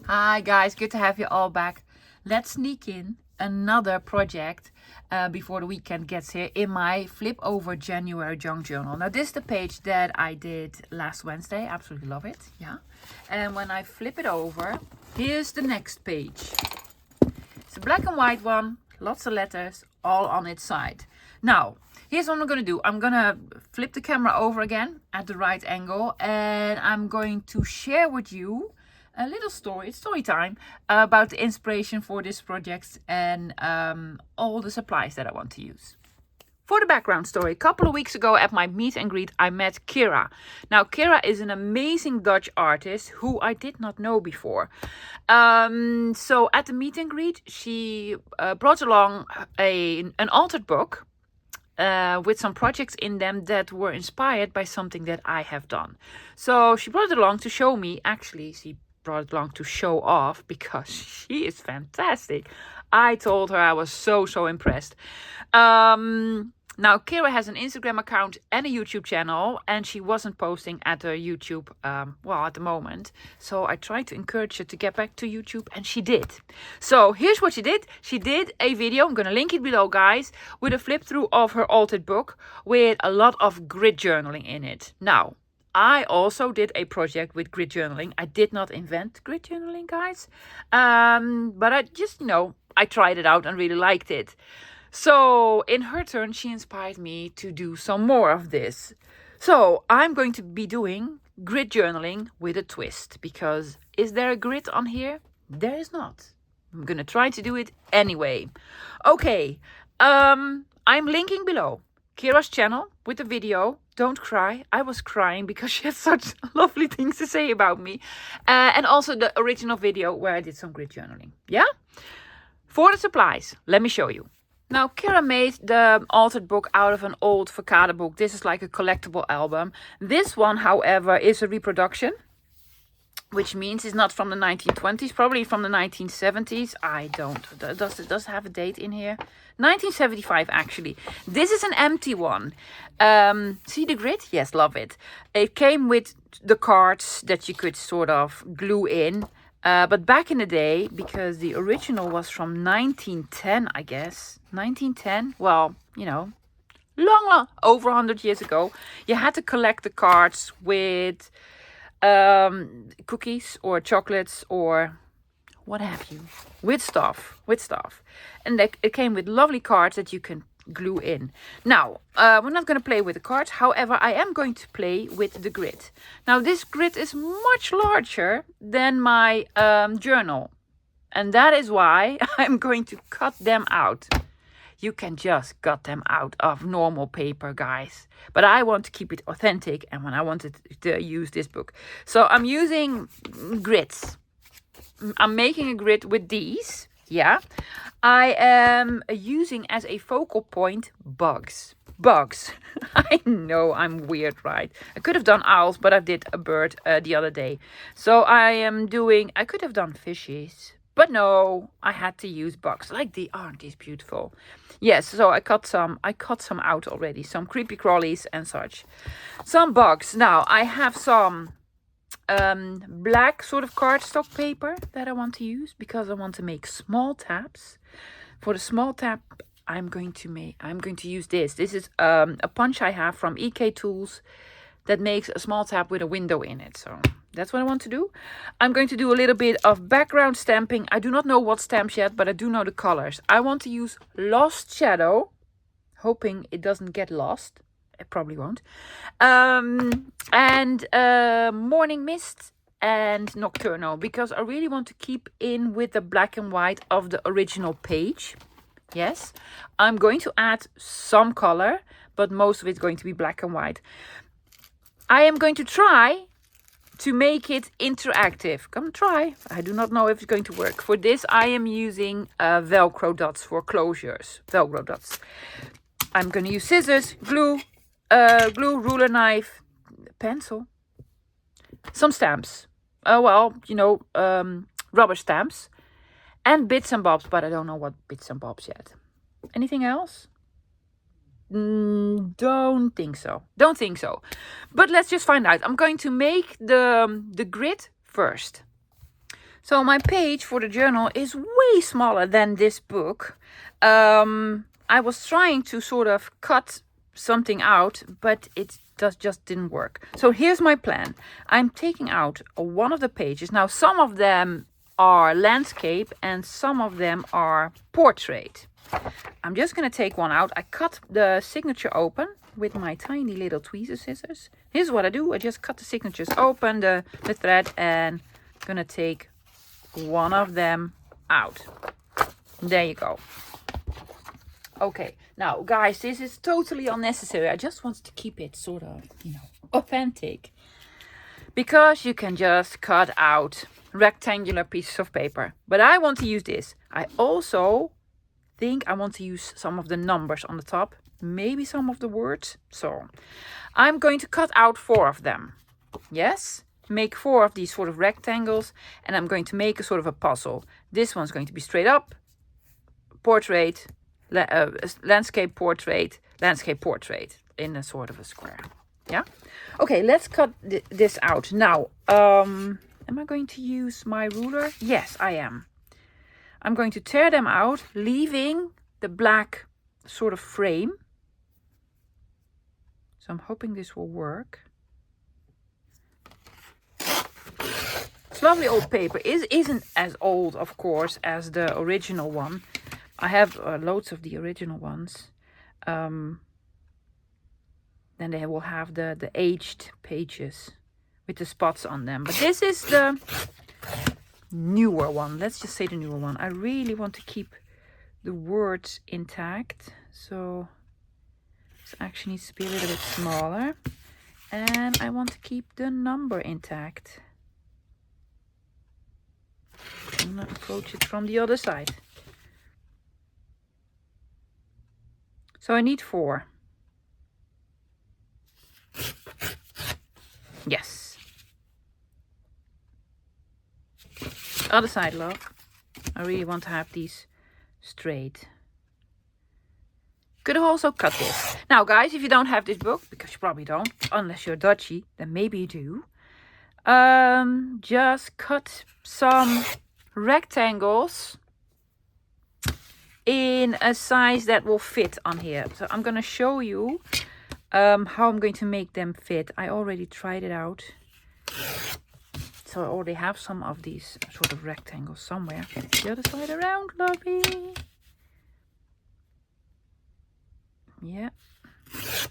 Hi guys, good to have you all back. Let's sneak in another project before the weekend gets here in my Flip Over January Junk Journal. Now this is the page that I did last Wednesday. Absolutely love it. Yeah. And when I flip it over, here's the next page. It's a black and white one, lots of letters, all on its side. Now, here's what I'm going to do. I'm going to flip the camera over again at the right angle, and I'm going to share with you a little story, it's story time, about the inspiration for this project and all the supplies that I want to use. For the background story, a couple of weeks ago at my meet and greet, I met Kyra. Now, Kyra is an amazing Dutch artist who I did not know before. So at the meet and greet, she brought along an altered book with some projects in them that were inspired by something that I have done. So she brought it along to show me. Actually, she brought it along to show off because she is fantastic. I told her I was so impressed. Now, Kyra has an Instagram account and a YouTube channel, and she wasn't posting at her YouTube, at the moment. So I tried to encourage her to get back to YouTube, and she did. So here's what she did. She did a video, I'm going to link it below, guys, with a flip through of her altered book with a lot of grid journaling in it. Now, I also did a project with grid journaling. I did not invent grid journaling, guys. But I just, I tried it out and really liked it. So in her turn, she inspired me to do some more of this. So I'm going to be doing grid journaling with a twist, because is there a grid on here? There is not. I'm going to try to do it anyway. Okay, I'm linking below Kyra's channel with the video. Don't cry. I was crying because she had such lovely things to say about me. And also the original video where I did some grid journaling. Yeah? For the supplies, let me show you. Now, Kyra made the altered book out of an old Facada book. This is like a collectible album. This one, however, is a reproduction, which means it's not from the 1920s, probably from the 1970s. I don't. Does it have a date in here? 1975, actually. This is an empty one. See the grid? Yes, love it. It came with the cards that you could sort of glue in. But back in the day, because the original was from 1910, I guess. 1910? Well, long, over 100 years ago. You had to collect the cards with cookies or chocolates or what have you. With stuff. And it came with lovely cards that you can glue in. Now, we're not going to play with the cards. However, I am going to play with the grid. Now, this grid is much larger than my journal. And that is why I'm going to cut them out. You can just cut them out of normal paper, guys. But I want to keep it authentic, and when I wanted to use this book. So I'm using grids. I'm making a grid with these. Yeah. I am using as a focal point bugs. I know I'm weird, right? I could have done owls, but I did a bird the other day. So I could have done fishes, but no, I had to use bugs. Aren't these beautiful? Yes, so I cut some out already. Some creepy crawlies and such. Some bugs. Now I have some black sort of cardstock paper that I want to use because I want to make small tabs. For the small tab, I'm going to use this. This is a punch I have from EK Tools that makes a small tab with a window in it. So that's what I want to do. I'm going to do a little bit of background stamping. I do not know what stamps yet, but I do know the colors. I want to use Lost Shadow, hoping it doesn't get lost. It probably won't. And Morning Mist and Nocturno, because I really want to keep in with the black and white of the original page. Yes, I'm going to add some color, but most of it's going to be black and white. I am going to try to make it interactive. Come try. I do not know if it's going to work. For this, I am using Velcro dots for closures. Velcro dots. I'm going to use scissors, glue, ruler knife, pencil, some stamps. Rubber stamps and bits and bobs, but I don't know what bits and bobs yet. Anything else? Don't think so. But let's just find out. I'm going to make the grid first. So my page for the journal is way smaller than this book. I was trying to sort of cut something out, but it just didn't work. So here's my plan. I'm taking out one of the pages. Now some of them are landscape and some of them are portrait. I'm just going to take one out. I cut the signature open with my tiny little tweezer scissors. Here's what I do. I just cut the signatures open, the thread, and I'm going to take one of them out. There you go. Okay, now guys, this is totally unnecessary. I just want to keep it sort of, authentic. Because you can just cut out rectangular pieces of paper. But I want to use this. I also think I want to use some of the numbers on the top. Maybe some of the words. So I'm going to cut out 4 of them. Yes? Make 4 of these sort of rectangles. And I'm going to make a sort of a puzzle. This one's going to be straight up. Portrait. Landscape portrait in a sort of a square. Yeah. Okay, let's cut this out now. Am I going to use my ruler? Yes, I am. I'm going to tear them out, leaving the black sort of frame. So I'm hoping this will work. It's lovely old paper. It isn't as old, of course, as the original one. I have loads of the original ones. Then they will have the aged pages with the spots on them. But this is the newer one. Let's just say the newer one. I really want to keep the words intact. So this actually needs to be a little bit smaller. And I want to keep the number intact. I'm going to approach it from the other side. So I need 4. Yes. Other side, love. I really want to have these straight. Could have also cut this. Now, guys, if you don't have this book, because you probably don't, unless you're Dutchy, then maybe you do. Just cut some rectangles in a size that will fit on here. So I'm going to show you how I'm going to make them fit. I already tried it out. So I already have some of these sort of rectangles somewhere. The other side around, lovey. Yeah. Is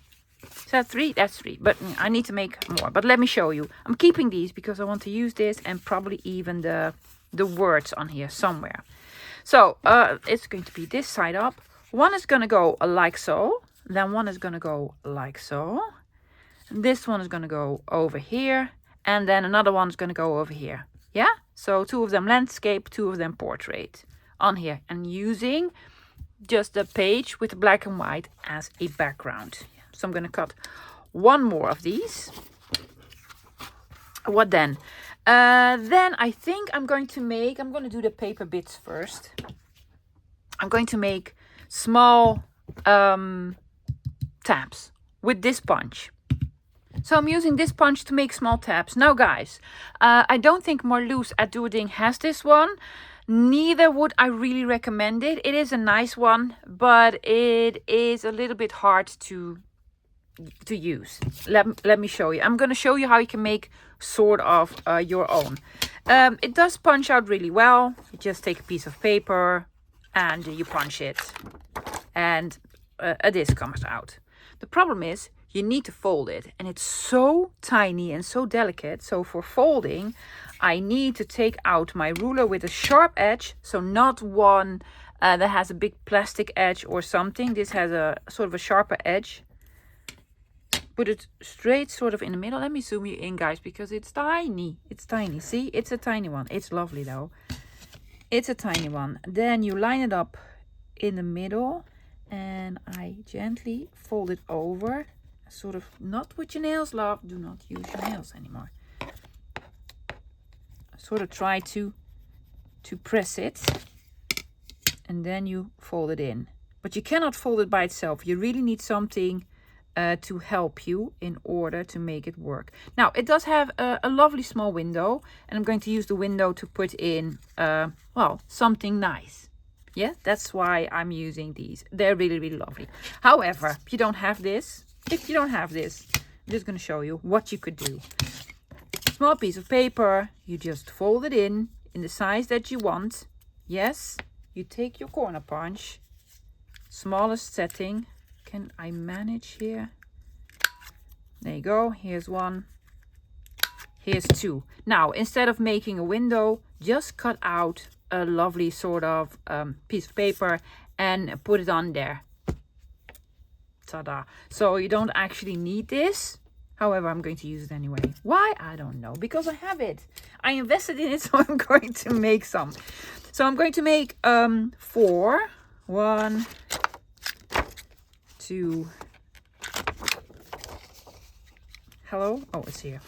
that 3? That's 3. But I need to make more. But let me show you. I'm keeping these because I want to use this and probably even the words on here somewhere. So it's going to be this side up. One is going to go like so. Then one is going to go like so. This one is going to go over here. And then another one is going to go over here. Yeah? So 2 of them landscape, 2 of them portrait on here. And using just a page with black and white as a background. So I'm going to cut 1 more of these. What then? Then I think I'm going to do the paper bits first. I'm going to make small tabs with this punch. So I'm using this punch to make small tabs. Now guys, I don't think Marloes at Doodling has this one. Neither would I really recommend it. It is a nice one, but it is a little bit hard to use. Let me show you. I'm going to show you how you can make sort of your own. It does punch out really well. You just take a piece of paper and you punch it and a disc comes out. The problem is you need to fold it and it's so tiny and so delicate. So for folding, I need to take out my ruler with a sharp edge. So not one that has a big plastic edge or something. This has a sort of a sharper edge. Put it straight sort of in the middle. Let me zoom you in, guys, because it's tiny. It's tiny. See, it's a tiny one. It's lovely though. It's a tiny one. Then you line it up in the middle and I gently fold it over. Sort of not with your nails, love. Do not use your nails anymore. Sort of try to press it and then you fold it in. But you cannot fold it by itself. You really need something to help you in order to make it work. Now, it does have a lovely small window, and I'm going to use the window to put in, well, something nice. Yeah, that's why I'm using these. They're really, really lovely. However, if you don't have this, I'm just going to show you what you could do. Small piece of paper, you just fold it in the size that you want. Yes, you take your corner punch, smallest setting. Can I manage here? There you go. Here's one. Here's two. Now, instead of making a window, just cut out a lovely sort of piece of paper and put it on there. Ta-da. So you don't actually need this. However, I'm going to use it anyway. Why? I don't know. Because I have it. I invested in it, so I'm going to make some. So I'm going to make 4. 1, 2. Hello? Oh, it's here.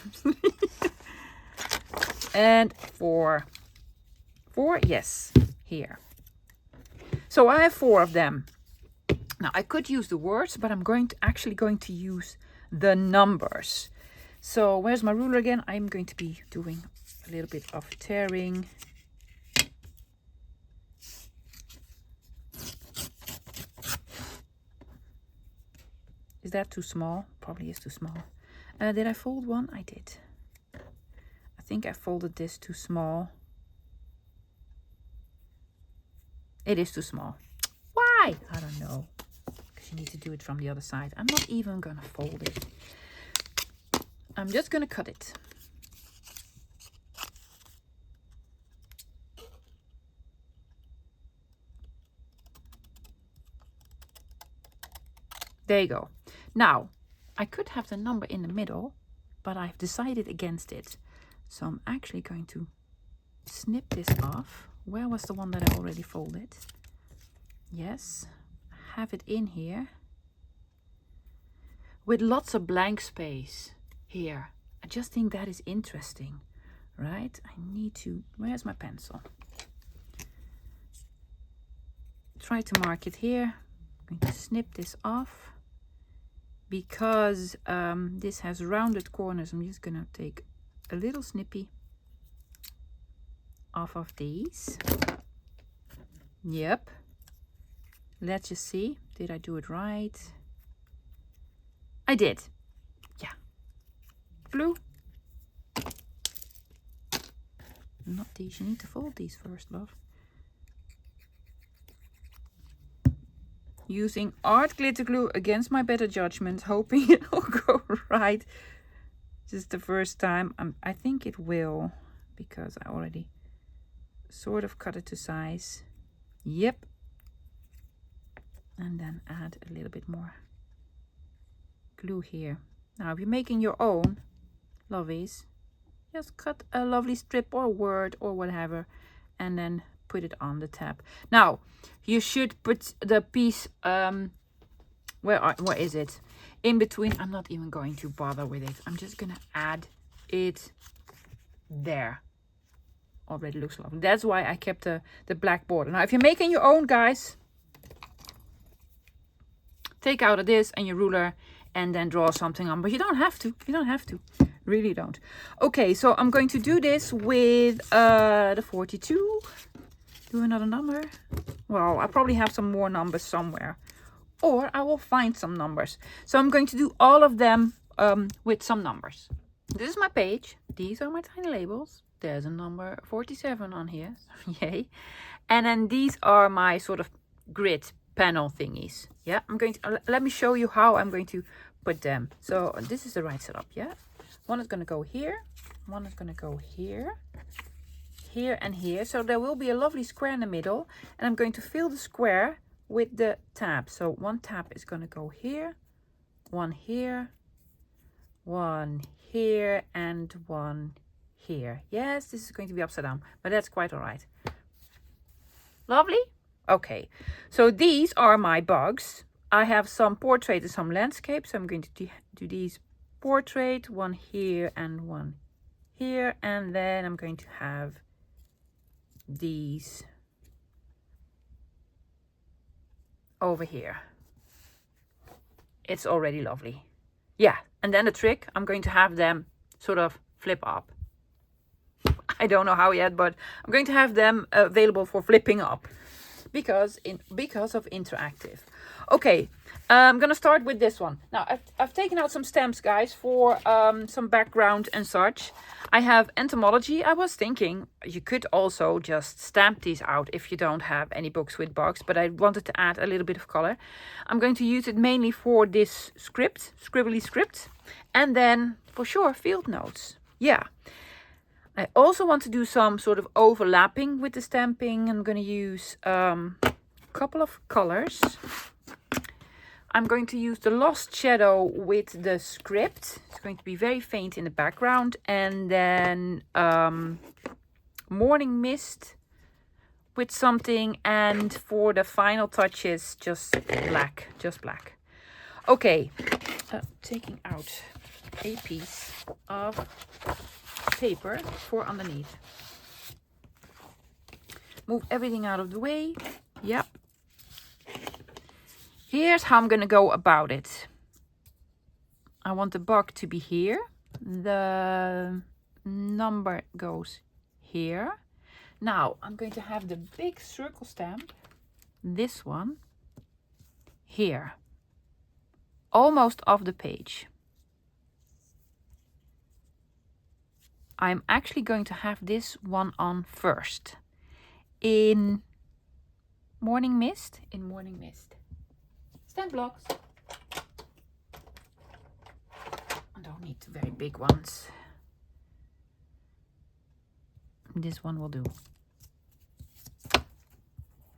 And 4. 4, yes, here. So I have 4 of them. Now I could use the words, but I'm actually going to use the numbers. So where's my ruler again? I'm going to be doing a little bit of tearing. Is that too small? Probably is too small. Did I fold one? I did. I think I folded this too small. It is too small. Why? I don't know. Because you need to do it from the other side. I'm not even gonna fold it. I'm just gonna cut it. There you go. Now, I could have the number in the middle, but I've decided against it. So I'm actually going to snip this off. Where was the one that I already folded? Yes, have it in here. With lots of blank space here. I just think that is interesting, right? I need to, where's my pencil? Try to mark it here. I'm going to snip this off. Because this has rounded corners, I'm just gonna take a little snippy off of these. Yep. Let's just see. Did I do it right? I did. Yeah. Glue. Not these. You need to fold these first, love. Using art glitter glue against my better judgment, hoping it'll go right. Just the first time. I think it will, because I already sort of cut it to size. Yep. And then add a little bit more glue here. Now, if you're making your own loveys, just cut a lovely strip or word or whatever, and then put it on the tab. Now, you should put the piece, where is it? In between. I'm not even going to bother with it. I'm just gonna add it there. Already looks lovely. That's why I kept the black border. Now, if you're making your own, guys, take out of this and your ruler and then draw something on. But you don't have to. You don't have to. Really don't. Okay, so I'm going to do this with the 42. Do another number. Well, I probably have some more numbers somewhere. Or I will find some numbers. So I'm going to do all of them with some numbers. This is my page. These are my tiny labels. There's a number 47 on here. Yay. And then these are my sort of grid panel thingies. Yeah, I'm going to, let me show you how I'm going to put them. So this is the right setup, yeah? One is going to go here. One is going to go here. Here and here. So there will be a lovely square in the middle. And I'm going to fill the square with the tab. So one tab is going to go here. One here. One here. And one here. Yes, this is going to be upside down. But that's quite all right. Lovely. Okay. So these are my bugs. I have some portrait and some landscape. So I'm going to do these portrait. One here and one here. And then I'm going to have these over here it's already lovely. Yeah, and then the trick, I'm going to have them sort of flip up. I don't know how yet, but I'm going to have them available for flipping up because of interactive. Okay, I'm gonna start with this one. Now I've taken out some stamps, guys, for some background and such. I have entomology. I was thinking you could also just stamp these out if you don't have any books with bugs, but I wanted to add a little bit of color. I'm going to use it mainly for this script, scribbly script, and then for sure field notes. Yeah. I also want to do some sort of overlapping with the stamping. I'm going to use a couple of colors. I'm going to use the Lost Shadow with the script. It's going to be very faint in the background. And then Morning Mist with something. And for the final touches, just black. Just black. Okay, taking out a piece of paper for underneath. Move everything out of the way. Yep. Here's how I'm gonna go about it. I want the bug to be here. The number goes here. Now I'm going to have the big circle stamp, this one, here. Almost off the page. I'm actually going to have this one on first. In Morning Mist. Stamp blocks. I don't need the very big ones. This one will do.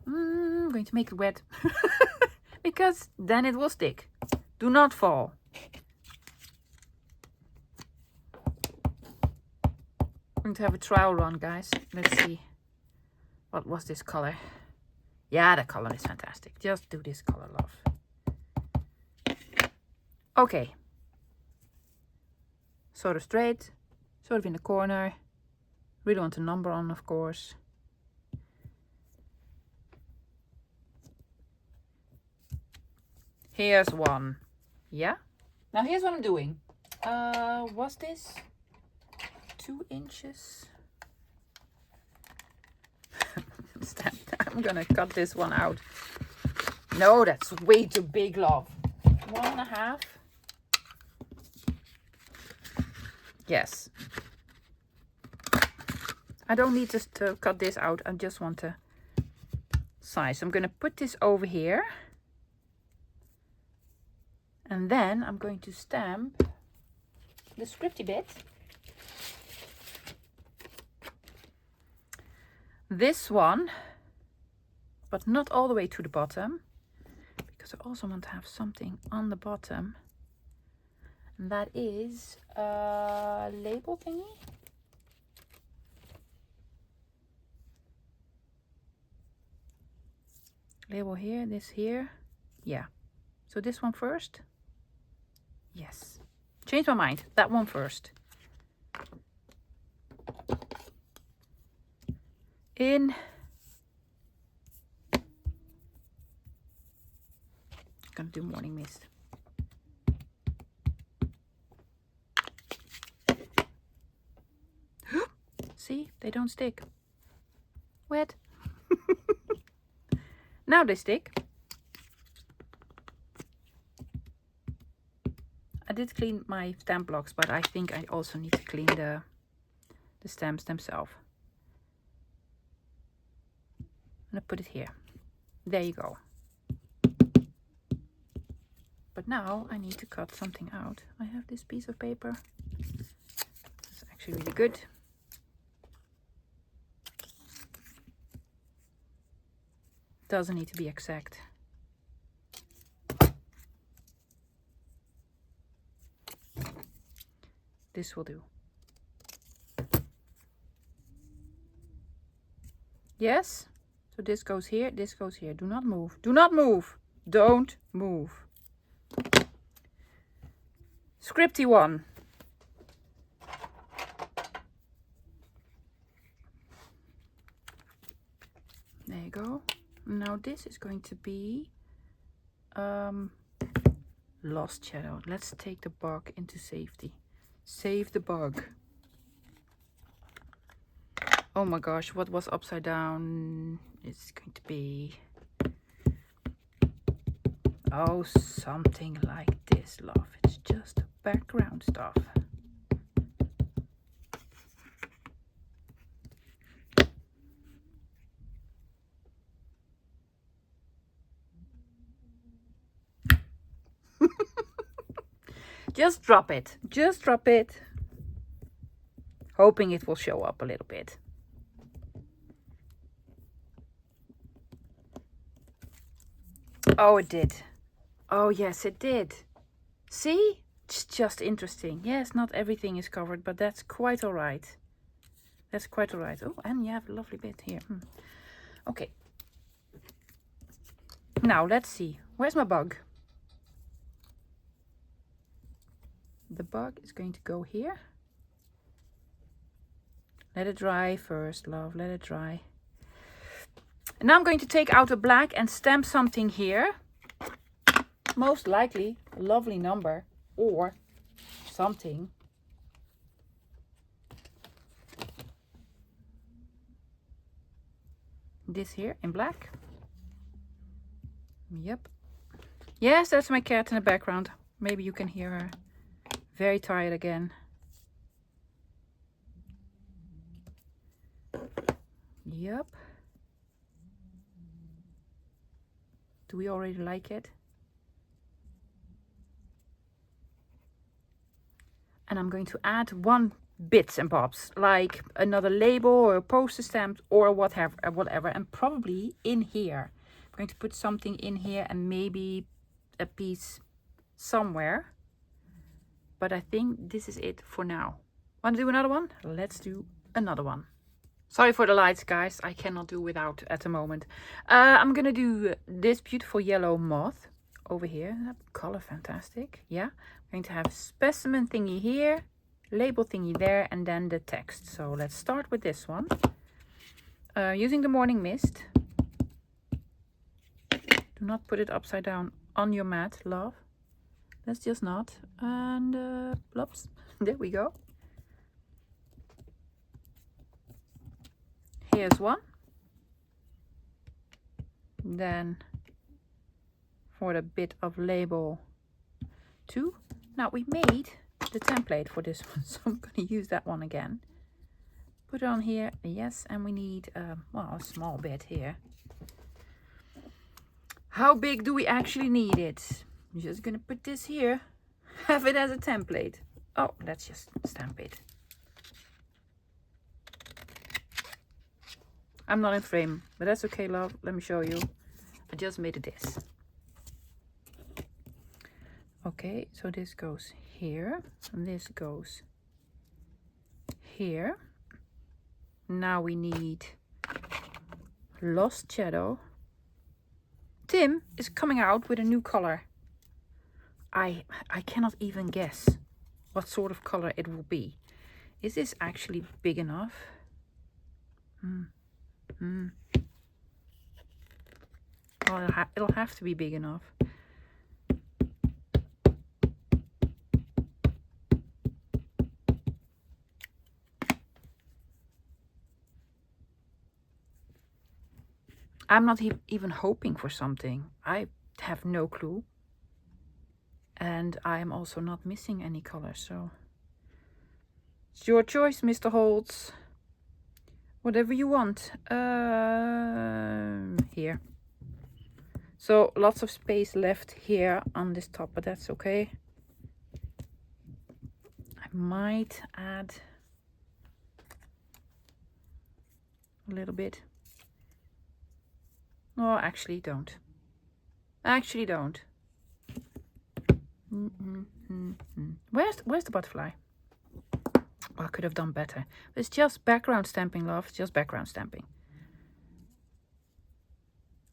I'm going to make it wet. Because then it will stick. Do not fall. I'm going to have a trial run, guys. Let's see. What was this color? Yeah, the color is fantastic. Just do this color, love. Okay. Sort of straight. Sort of in the corner. Really want a number on, of course. Here's one. Yeah? Now here's what I'm doing. Was this 2 inches? I'm gonna cut this one out. No, that's way too big, love. 1.5. Yes. I don't need to cut this out. I just want to size. I'm gonna put this over here. And then I'm going to stamp the scripty bit. This one, but not all the way to the bottom, because I also want to have something on the bottom. And that is a label thingy. Label here, this here. Yeah. So this one first. Yes. Change my mind. That one first. In. I'm gonna do Morning Mist. See, they don't stick. Wet. Now they stick. I did clean my stamp blocks, but I think I also need to clean the stamps themselves. I'm gonna put it here. There you go. But now I need to cut something out. I have this piece of paper. It's actually really good. Doesn't need to be exact. This will do. Yes? So this goes here, this goes here. Do not move. Do not move. Don't move. Scripty one. There you go. Now this is going to be Lost shadow. Let's take the bug into safety. Save the bug. Oh my gosh, what was upside down? It's going to be... oh, something like this, love. It's just background stuff. Just drop it. Just drop it. Hoping it will show up a little bit. Oh, it did. Oh, yes, it did. See? It's just interesting. Yes, not everything is covered, but that's quite all right. That's quite all right. Oh, and you have a lovely bit here. Okay. Now, let's see. Where's my bug? The bug is going to go here. Let it dry first, love. Let it dry. And now I'm going to take out a black and stamp something here. Most likely a lovely number or something. This here in black. Yep. Yes, that's my cat in the background. Maybe you can hear her. Very tired again. Yep. Do we already like it? And I'm going to add one bits and bobs, like another label or a poster stamp or whatever. And probably in here. I'm going to put something in here and maybe a piece somewhere. But I think this is it for now. Want to do another one? Let's do another one. Sorry for the lights, guys. I cannot do without at the moment. I'm going to do this beautiful yellow moth over here. That color fantastic. Yeah. I'm going to have specimen thingy here, label thingy there, and then the text. So let's start with this one. Using the morning mist. Do not put it upside down on your mat, love. Let's just not. And plops. There we go. Here's one. Then for the bit of label 2. Now we made the template for this one, so I'm going to use that one again. Put it on here. Yes, and we need well, a small bit here. How big do we actually need it? I'm just going to put this here. Have it as a template. Oh, let's just stamp it. I'm not in frame, but that's okay, love. Let me show you. I just made this. Okay, so this goes here, and this goes here. Now we need Lost Shadow. Tim is coming out with a new color. I cannot even guess what sort of color it will be. Is this actually big enough? Well, it'll have to be big enough. I'm not even hoping for something. I have no clue. And I'm also not missing any color, so it's your choice, Mr. Holtz. Whatever you want. Here. So lots of space left here on this top, but that's okay. I might add a little bit. Oh, actually don't. Actually don't. Where's the butterfly? Oh, I could have done better. It's just background stamping, love. It's just background stamping.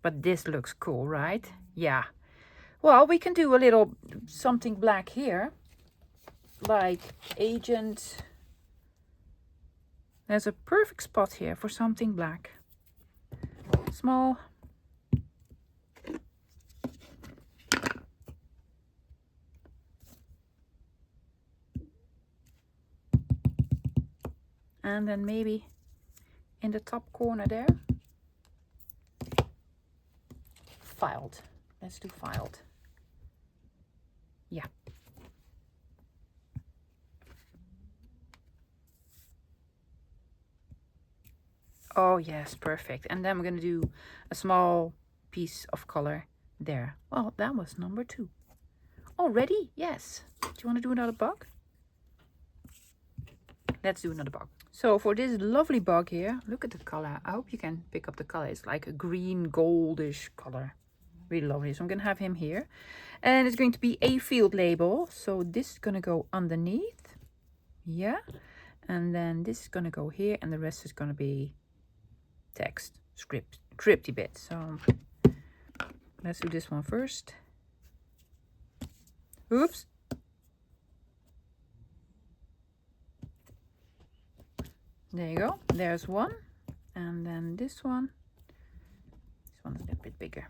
But this looks cool, right? Yeah. Well, we can do a little something black here. Like agent. There's a perfect spot here for something black. Small. and then maybe in the top corner there. Filed. Let's do filed. Yeah. Oh yes, perfect. And then we're going to do a small piece of color there. Well, that was number 2. Already? Yes. Do you want to do another bug? Let's do another bug. So for this lovely bug here, look at the color. I hope you can pick up the color. It's like a green goldish color. Really lovely. So I'm going to have him here. And it's going to be a field label. So this is going to go underneath. Yeah. And then this is going to go here. And the rest is going to be text, scripty bit. So let's do this one first. Oops. There you go. There's one. And then this one. This one is a little bit bigger.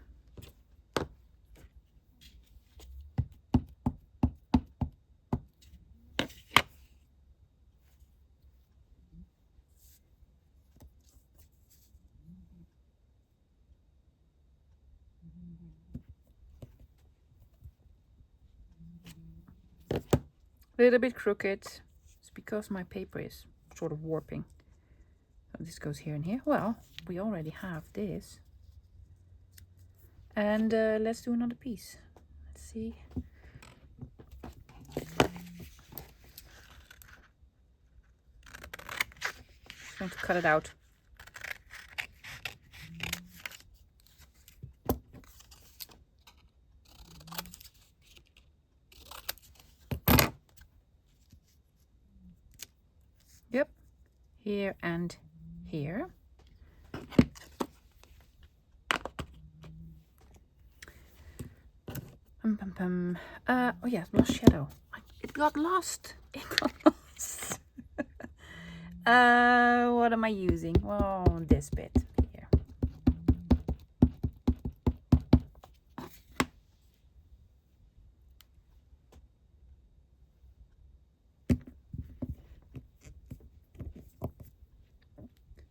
A little bit crooked. It's because my paper is sort of warping. So this goes here and here. Well, we already have this. And let's do another piece. Let's see. I'm going to cut it out. Yep, here and here. Oh yeah, lost shadow. It got lost. It got lost. What am I using? Well, this bit here.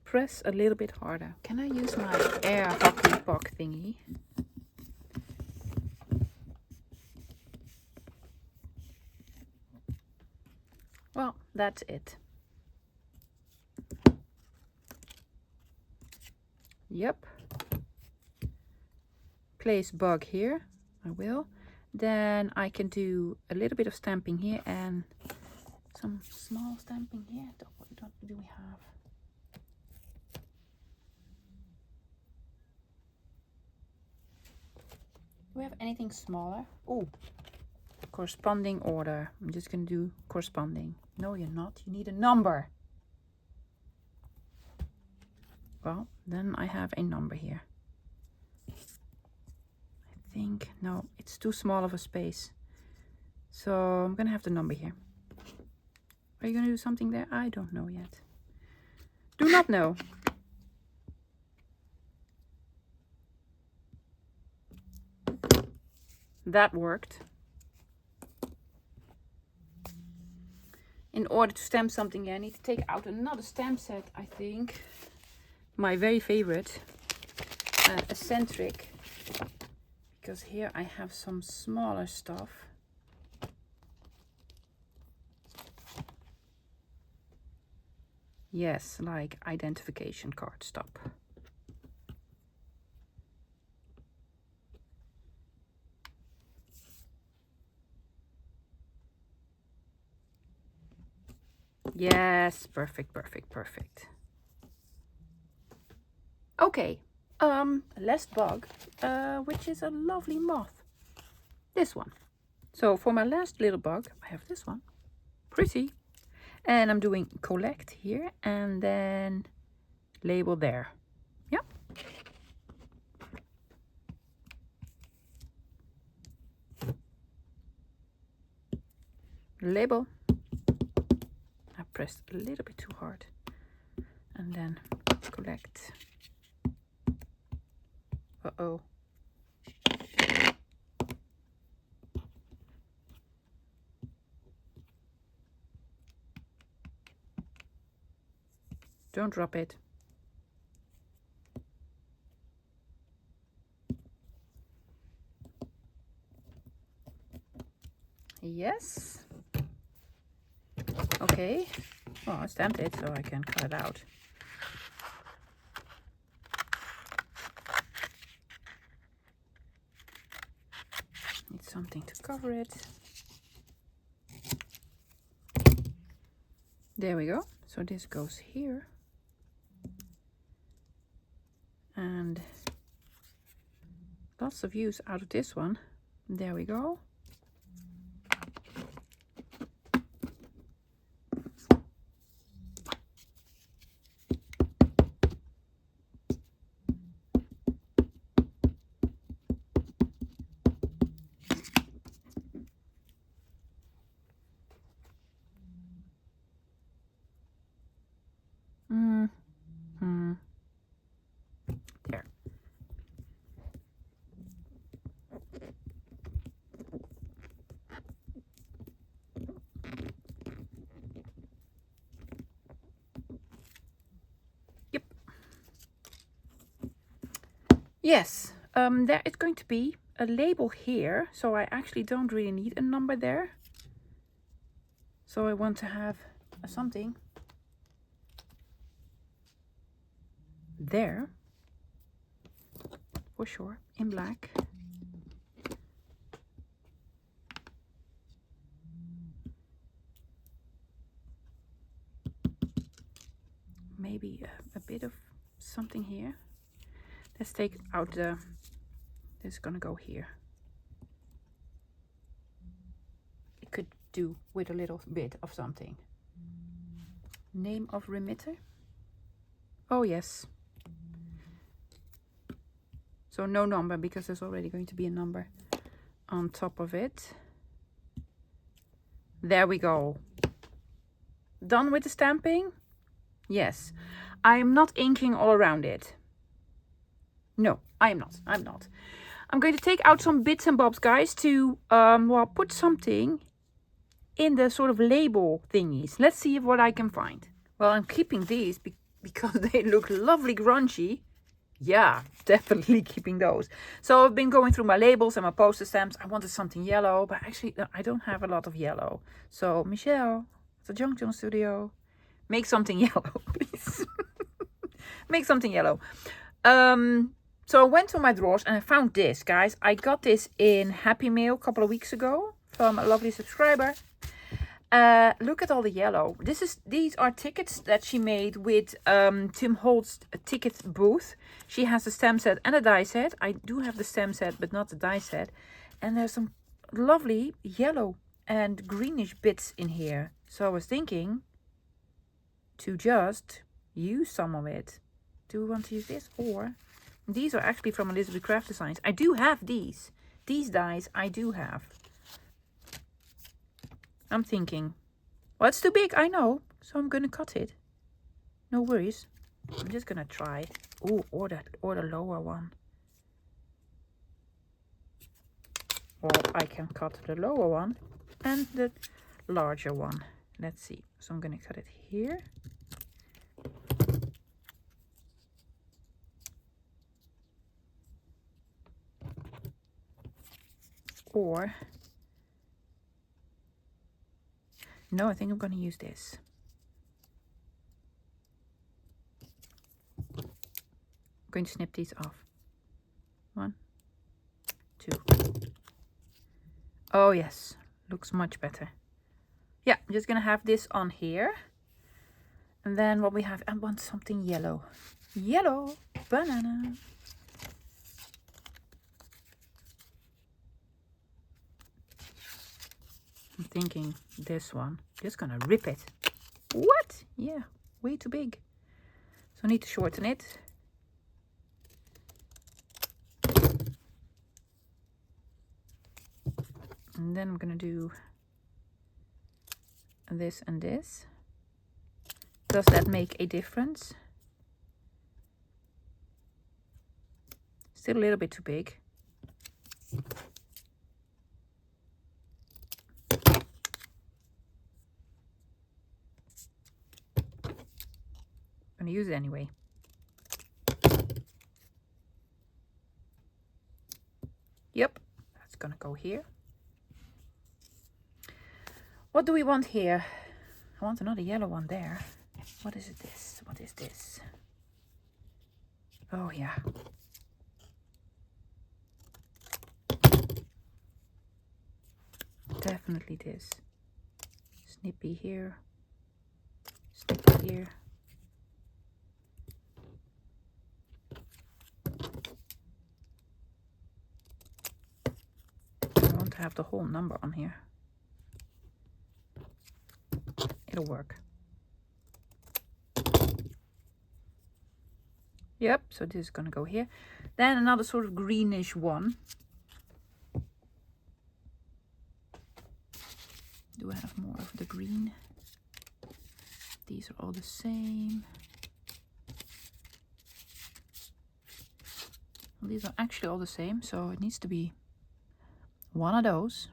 Press a little bit harder. Can I use my air hockey puck thingy? Well, that's it. Yep. Place bug here. I will. Then I can do a little bit of stamping here and some small stamping here. What do we have? Do we have anything smaller? Oh, corresponding order. I'm just going to do corresponding. No, you're not. You need a number. Well, then I have a number here. I think, no, it's too small of a space. So I'm going to have the number here. Are you going to do something there? I don't know yet. Do not know. That worked. In order to stamp something, I need to take out another stamp set, I think. My very favorite, eccentric. Because here I have some smaller stuff. Yes, like identification card stop. Yes, perfect, perfect, perfect. Okay, last bug, which is a lovely moth. This one. So for my last little bug, I have this one. Pretty. And I'm doing collect here and then label there. Yeah. Label. I pressed a little bit too hard. And then collect. Uh-oh. Don't drop it. Yes. Okay. Well, I stamped it so I can cut it out. Need something to cover it. There we go. So this goes here. And lots of use out of this one. There we go. There. Yep. Yes. There is going to be a label here, so I actually don't really need a number there. So I want to have something there for sure in black. Maybe a bit of something here. Let's take out the, this is gonna go here. It could do with a little bit of something. Name of remitter. Oh yes. So no number, because there's already going to be a number on top of it. There we go. Done with the stamping? Yes. I am not inking all around it. No, I am not. I'm not. I'm going to take out some bits and bobs, guys, to well, put something in the sort of label thingies. Let's see what I can find. Well, I'm keeping these because they look lovely grungy. Yeah, definitely keeping those. So I've been going through my labels and my poster stamps. I wanted something yellow, but actually I don't have a lot of yellow. So Michelle, the Junk John Studio, make something yellow, please. Make something yellow. So I went to my drawers and I found this, guys. I got this in Happy Mail a couple of weeks ago from a lovely subscriber. Look at all the yellow. These are tickets that she made with Tim Holt's ticket booth. She has a stamp set and a die set. I do have the stamp set, but not the die set. And there's some lovely yellow and greenish bits in here. So I was thinking to just use some of it. Do we want to use this? Or these are actually from Elizabeth Craft Designs. I do have these. These dies I do have. I'm thinking, well, it's too big, I know. So I'm going to cut it. No worries. I'm just going to try it. Oh, or the lower one. Or I can cut the lower one and the larger one. Let's see. So I'm going to cut it here. Or, no, I think I'm going to use this. I'm going to snip these off. 1, 2. Oh yes, looks much better. Yeah, I'm just going to have this on here. And then what we have, I want something yellow. Yellow banana. I'm thinking this one. Just gonna rip it. What? Yeah, way too big. So I need to shorten it. And then I'm gonna do this and this. Does that make a difference? Still a little bit too big. gonna use it anyway. Yep, that's gonna go here. What do we want here? I want another yellow one there. What is it this? What is this? Oh yeah. Definitely this. Snippy here. Snippy here. I want to have the whole number on here. It'll work. Yep, so this is gonna go here. Then another sort of greenish one. Do I have more of the green? These are all the same. Well, these are actually all the same, so it needs to be one of those.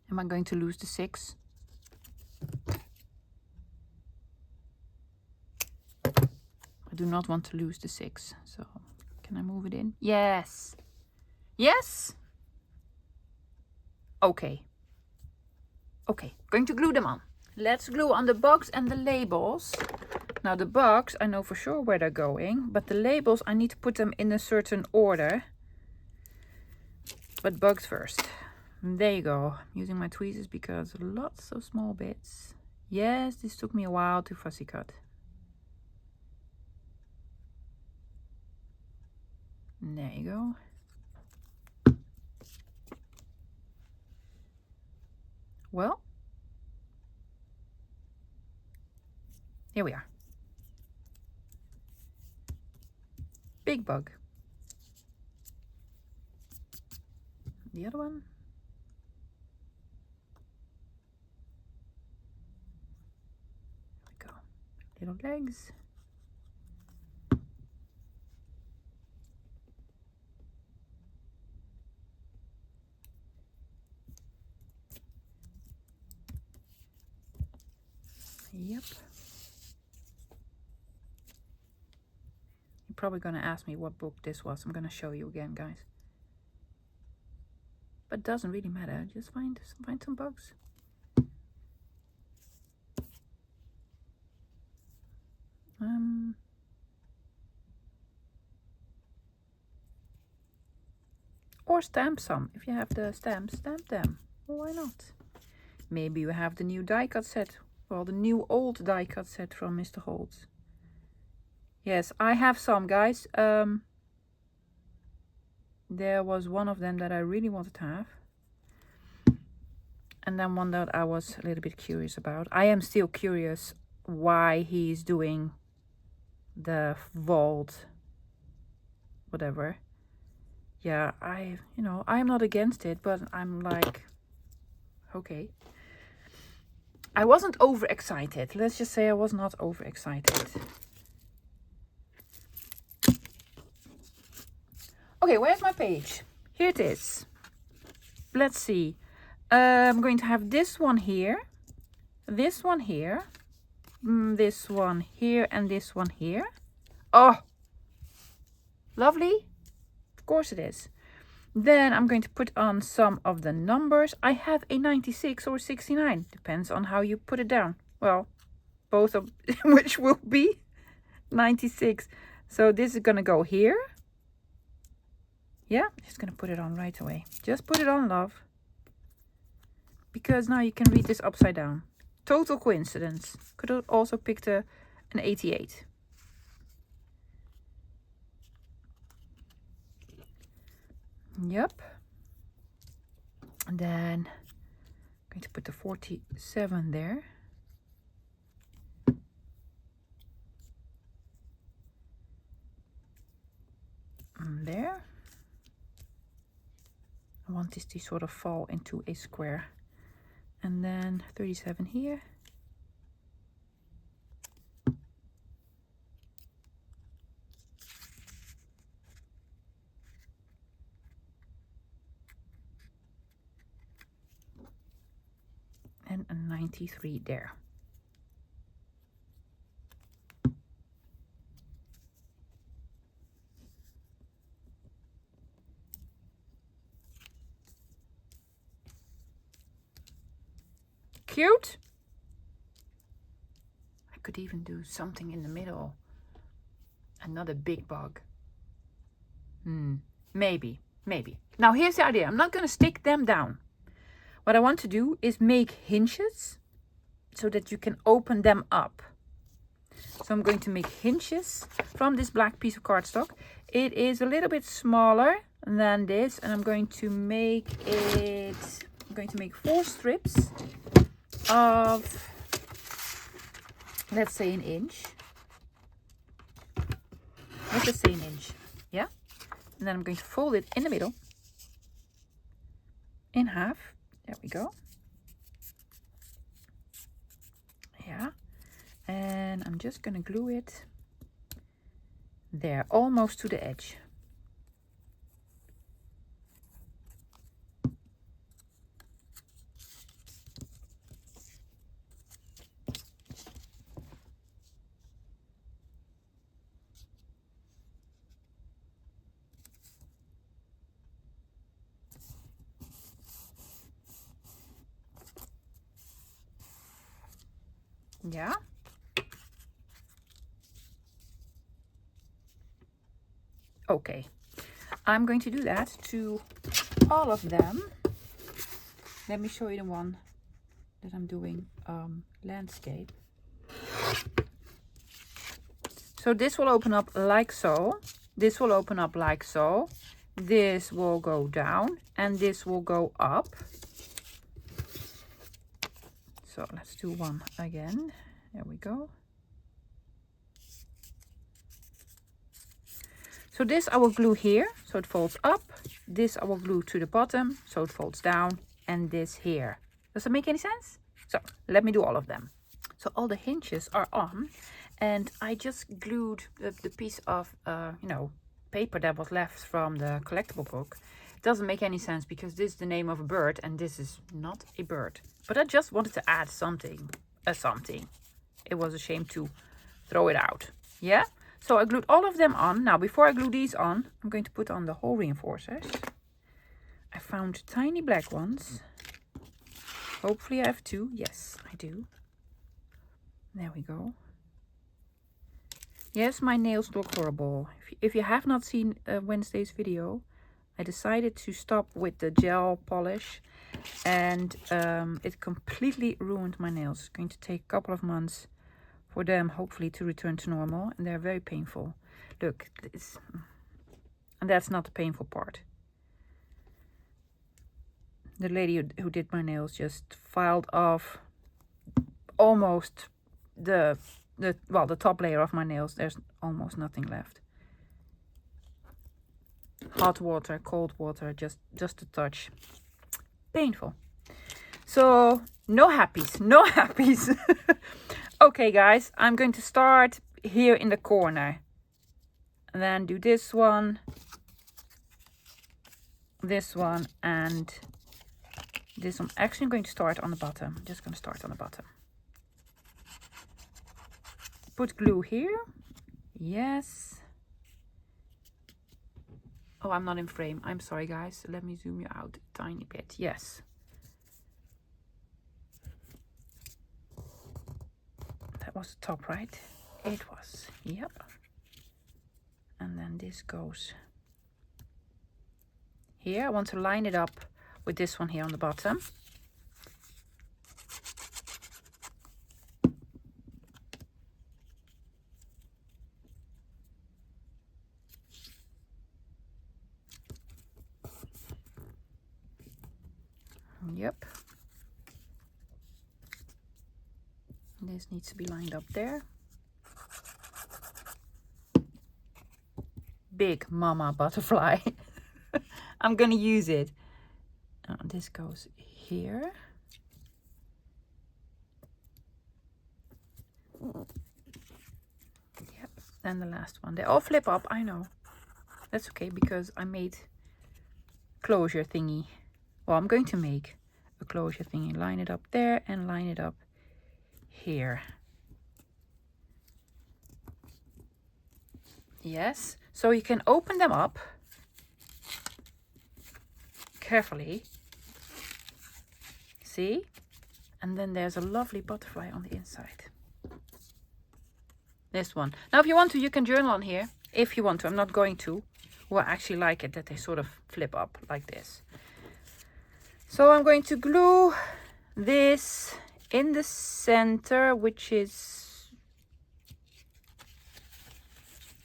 Am I going to lose the 6? I do not want to lose the 6, so can I move it in? Yes. Yes. Okay. Okay, going to glue them on. Let's glue on the box and the labels. Now the box, I know for sure where they're going, but the labels, I need to put them in a certain order. But bugs first. There you go. I'm using my tweezers because lots of small bits. Yes, this took me a while to fussy cut. There you go. Well, here we are. Big bug. The other one. There we go. Little legs. Yep. You're probably going to ask me what book this was. I'm going to show you again, guys. But it doesn't really matter. Just find some bugs. Or stamp some. If you have the stamps, stamp them. Well, why not? Maybe you have the new die cut set. Well, the new old die cut set from Mr. Holtz. Yes, I have some, guys. There was one of them that I really wanted to have. And then one that I was a little bit curious about. I am still curious why he's doing the vault, whatever. Yeah, I'm not against it, but I'm like, okay. I wasn't overexcited. Let's just say I was not overexcited. Okay, where's my page? Here it is. Let's see. I'm going to have this one here, this one here, this one here, and this one here. Oh, lovely. Of course it is. Then I'm going to put on some of the numbers. I have a 96 or 69. Depends on how you put it down. Well, both of which will be 96. So this is going to go here. Yeah, just going to put it on right away. Just put it on, love. Because now you can read this upside down. Total coincidence. Could have also picked an 88. Yep. And then I'm going to put the 47 there. And there. want this to sort of fall into a square. And then 37 here. And a 93 there. Cute. I could even do something in the middle. Another big bug. Maybe. Now here's the idea. I'm not going to stick them down. What I want to do is make hinges so that you can open them up. So I'm going to make hinges from this black piece of cardstock. It is a little bit smaller than this, and I'm going to make 4 strips of, let's say, an inch. Let's just say an inch, yeah? And then I'm going to fold it in the middle, in half. There we go. Yeah. And I'm just going to glue it there, almost to the edge. Yeah. Okay. I'm going to do that to all of them. Let me show you the one that I'm doing landscape. So this will open up like so. This will open up like so. This will go down and this will go up. So let's do one again. There we go. So this I will glue here, so it folds up. This I will glue to the bottom, so it folds down. And this here. Does that make any sense? So let me do all of them. So all the hinges are on. And I just glued the piece of, paper that was left from the collectible book. It doesn't make any sense because this is the name of a bird and this is not a bird. But I just wanted to add something, It was a shame to throw it out. Yeah? So I glued all of them on. Now, before I glue these on, I'm going to put on the hole reinforcers. I found tiny black ones. Hopefully I have 2. Yes, I do. There we go. Yes, my nails look horrible. If you have not seen Wednesday's video, I decided to stop with the gel polish. And it completely ruined my nails. It's going to take a couple of months for them, hopefully, to return to normal. And they're very painful. Look, and that's not the painful part. The lady who did my nails just filed off almost the top layer of my nails. There's almost nothing left. Hot water, cold water, just a touch. Painful. So no happies, no happies. Okay guys, I'm going to start here in the corner. And then do this one, and this one. Actually, I'm going to start on the bottom. I'm just going to start on the bottom. Put glue here. Yes. Oh, I'm not in frame. I'm sorry, guys. Let me zoom you out a tiny bit. Yes. That was the top, right? It was. Yep. And then this goes here. I want to line it up with this one here on the bottom. Yep. This needs to be lined up there. Big mama butterfly. I'm gonna use it. this goes here. Yep, then the last one. They all flip up, I know. That's okay, because I made closure thingy. Well, I'm going to make a closure thingy. Line it up there and line it up here. Yes, so you can open them up carefully. See? And then there's a lovely butterfly on the inside. This one. Now, if you want to, you can journal on here. If you want to. I'm not going to. Well, I actually like it that they sort of flip up like this. So I'm going to glue this in the center, which is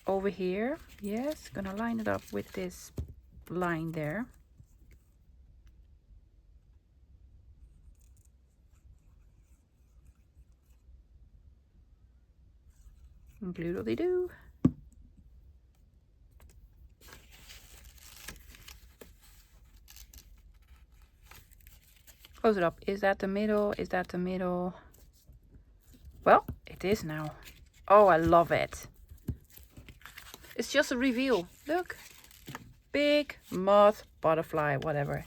over here. Yes, gonna line it up with this line there. Glue-doo-dee-doo. Close it up. Is that the middle? Is that the middle? Well, it is now. Oh, I love it. It's just a reveal. Look. Big moth, butterfly, whatever.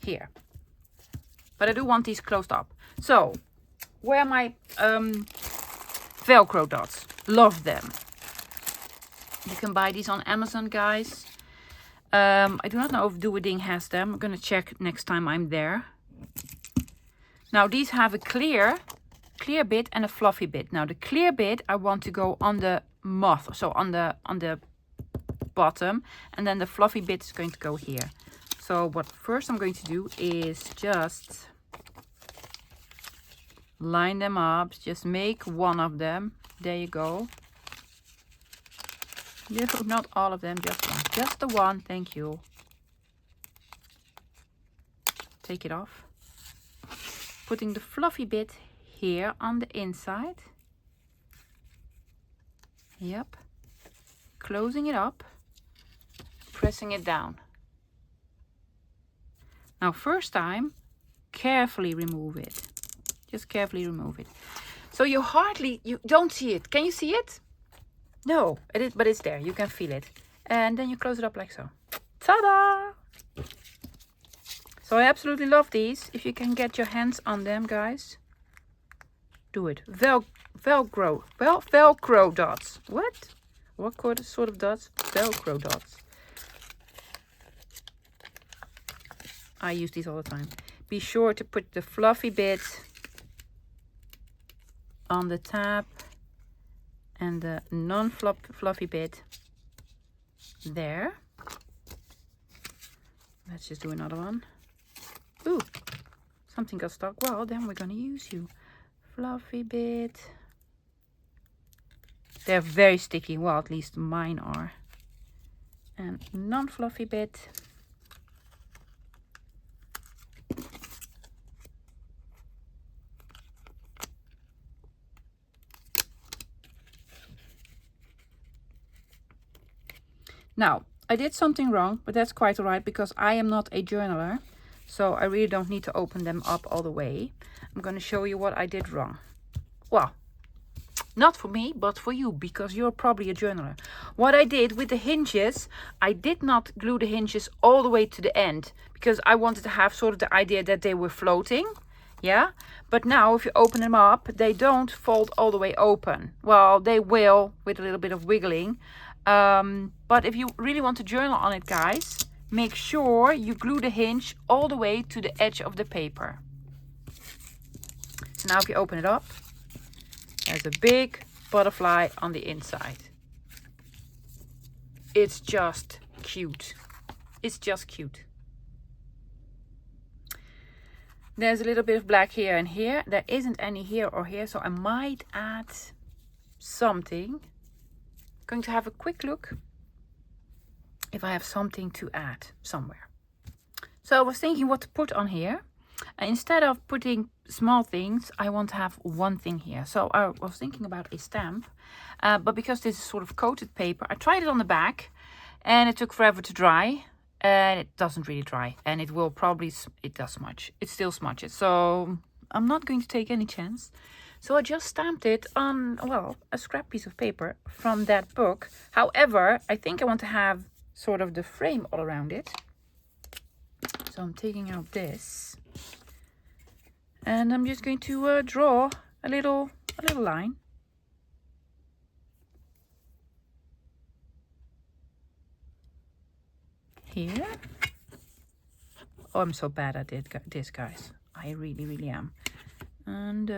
Here. But I do want these closed up. So, where are my Velcro dots? Love them. You can buy these on Amazon, guys. I do not know if Dooding has them. I'm going to check next time I'm there. Now, these have a clear bit and a fluffy bit. Now, the clear bit I want to go on the moth, so on the bottom, and then the fluffy bit is going to go here. So what first I'm going to do is just line them up. Just make one of them. There you go. No, not all of them, just one. Just the one, thank you. Take it off. Putting the fluffy bit here on the inside. Yep. Closing it up. Pressing it down. Now, first time, carefully remove it. Just carefully remove it. So you don't see it. Can you see it? No, but it's there. You can feel it. And then you close it up like so. Ta-da! So I absolutely love these. If you can get your hands on them, guys, do it. Velcro. Velcro dots. What? What sort of dots? Velcro dots. I use these all the time. Be sure to put the fluffy bit on the tab and the non-fluffy bit there. Let's just do another one. Ooh, something got stuck. Well, then we're gonna use you. Fluffy bit. They're very sticky. Well, at least mine are. And non-fluffy bit. Now, I did something wrong, but that's quite alright because I am not a journaler. So I really don't need to open them up all the way. I'm going to show you what I did wrong. Well, not for me, but for you, because you're probably a journaler. What I did with the hinges, I did not glue the hinges all the way to the end because I wanted to have sort of the idea that they were floating. Yeah, but now if you open them up, they don't fold all the way open. Well, they will with a little bit of wiggling. But if you really want to journal on it, guys, make sure you glue the hinge all the way to the edge of the paper. So now if you open it up, there's a big butterfly on the inside. It's just cute. It's just cute. There's a little bit of black here and here. There isn't any here or here, so I might add something. Going to have a quick look if I have something to add somewhere. So I was thinking what to put on here. Instead of putting small things, I want to have one thing here. So I was thinking about a stamp, but because this is sort of coated paper, I tried it on the back and it took forever to dry. and it doesn't really dry, and it will probably, it does smudge. It still smudges, so I'm not going to take any chance. So I just stamped it on, well, a scrap piece of paper from that book. However, I think I want to have sort of the frame all around it. So I'm taking out this, and I'm just going to draw a little line. Here. Oh, I'm so bad at this, guys. I really am. And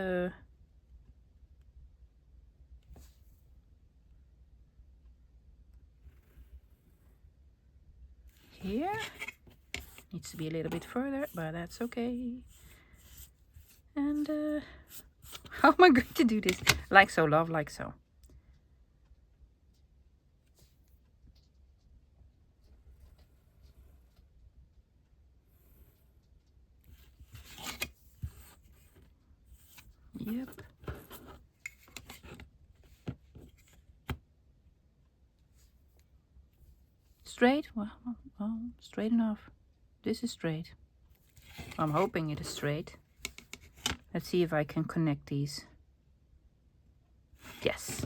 here needs to be a little bit further, but that's okay. And how am I going to do this? Like so, love, like so. Yep. Straight? Well, straight enough. This is straight. I'm hoping it is straight. Let's see if I can connect these. Yes.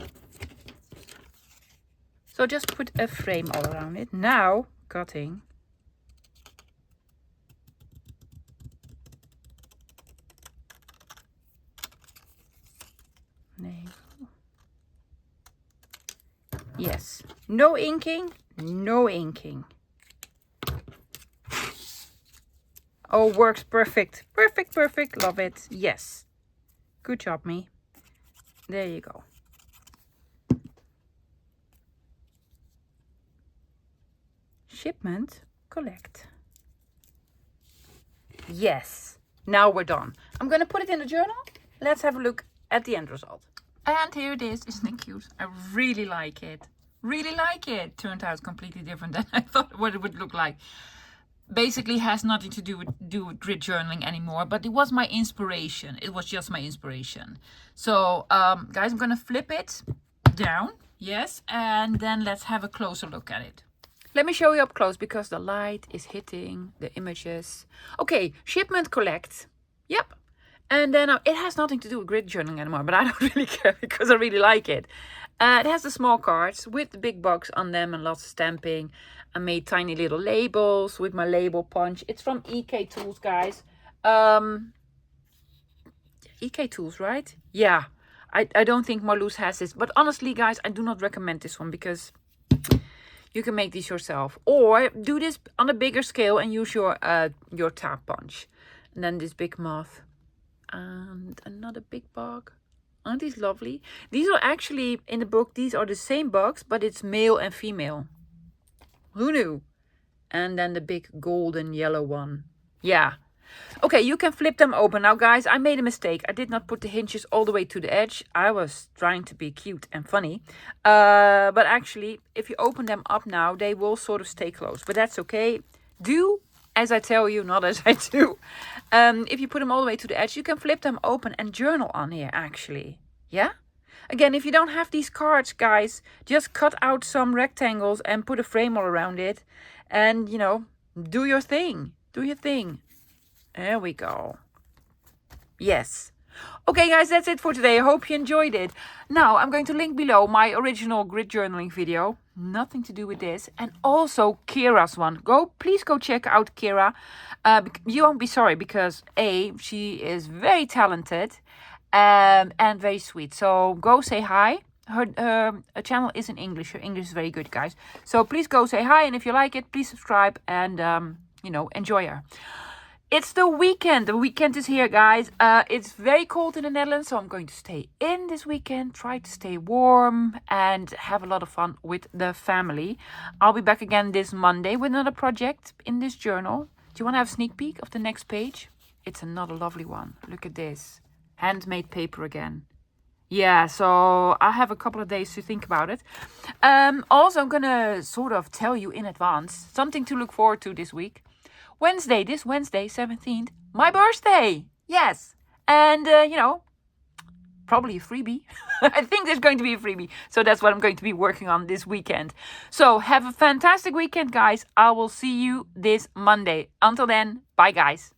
So just put a frame all around it. Now, cutting. Yes. No inking. No inking. Oh, works perfect. Perfect. Love it. Yes. Good job, me. There you go. Shipment, collect. Yes. Now we're done. I'm going to put it in the journal. Let's have a look at the end result. And here it is. Isn't it cute? I really like it. Really like it. Turned out completely different than I thought what it would look like. Basically has nothing to do with grid journaling anymore, but it was my inspiration. It was just my inspiration. So guys, I'm gonna flip it down, yes, and then let's have a closer look at it. Let me show you up close because the light is hitting the images. Okay, shipment, collect. Yep. And then it has nothing to do with grid journaling anymore, but I don't really care because I really like it. It has the small cards with the big box on them and lots of stamping. I made tiny little labels with my label punch. It's from EK Tools, guys. EK Tools, right? Yeah. I don't think Marloes has this. But honestly, guys, I do not recommend this one because you can make these yourself. Or do this on a bigger scale and use your tab punch. And then this big moth. And another big bug. Aren't these lovely? These are actually, in the book, these are the same bugs, but it's male and female. Who knew? And then the big golden yellow one. Yeah. Okay, you can flip them open. Now, guys, I made a mistake. I did not put the hinges all the way to the edge. I was trying to be cute and funny. But actually, if you open them up now, they will sort of stay closed. But that's okay. Do as I tell you, not as I do. If you put them all the way to the edge, you can flip them open and journal on here, actually. Yeah? Again, if you don't have these cards, guys, just cut out some rectangles and put a frame all around it. And, you know, do your thing. Do your thing. There we go. Yes. Okay, guys, that's it for today. I hope you enjoyed it. Now, I'm going to link below my original grid journaling video. Nothing to do with this. And also Kyra's one. Please go check out Kyra. You won't be sorry because A, she is very talented and very sweet. So go say hi. Her channel is in English. Her English is very good, guys. So please go say hi. And if you like it, please subscribe and, you know, enjoy her. It's the weekend. The weekend is here, guys. It's very cold in the Netherlands, so I'm going to stay in this weekend. Try to stay warm and have a lot of fun with the family. I'll be back again this Monday with another project in this journal. Do you want to have a sneak peek of the next page? It's another lovely one. Look at this. Handmade paper again. Yeah, so I have a couple of days to think about it. Also, I'm going to sort of tell you in advance something to look forward to this week. This Wednesday, 17th, my birthday. Yes. And, you know, probably a freebie. I think there's going to be a freebie. So that's what I'm going to be working on this weekend. So have a fantastic weekend, guys. I will see you this Monday. Until then, bye, guys.